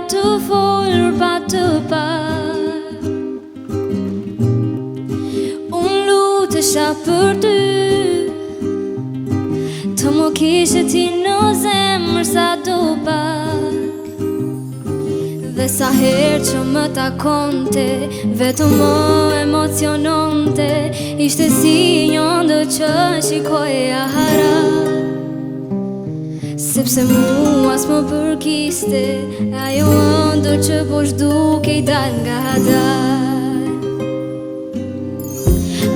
të folur pa të par. Unë lutesha për ty, të më kishe ti në zemër sa do pak. Dhe sa herë që më takonte, vetëm më emociononte, ishte si një ndër që shikoja hara. Sepse mua s'më përkiste, ajo ëndër që po shduke I dal nga dal.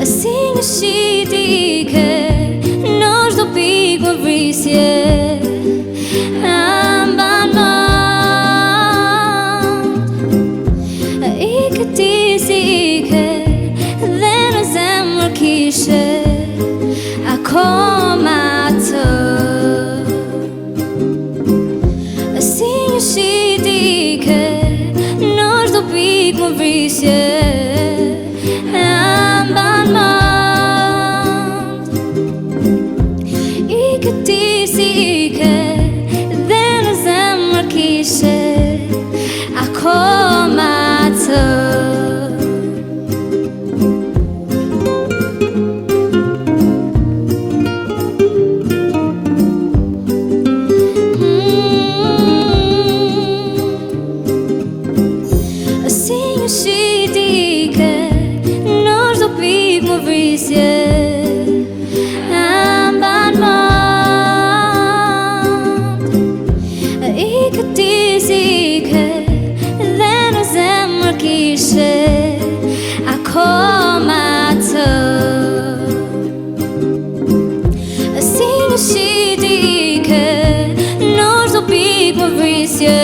Si një shiti ike, në çdo pikë më vrisje, mban mend. Ike ti si ike, dhe në zemër kishe akoma të. Më vrisje, mban mend. Ike ti si ike, dhe në zemër kishe akoma të. Mban mend. Ike ti si ike, dhe në zemër kishe akoma të. Si një shiti ike, në çdo pikë më vrisje.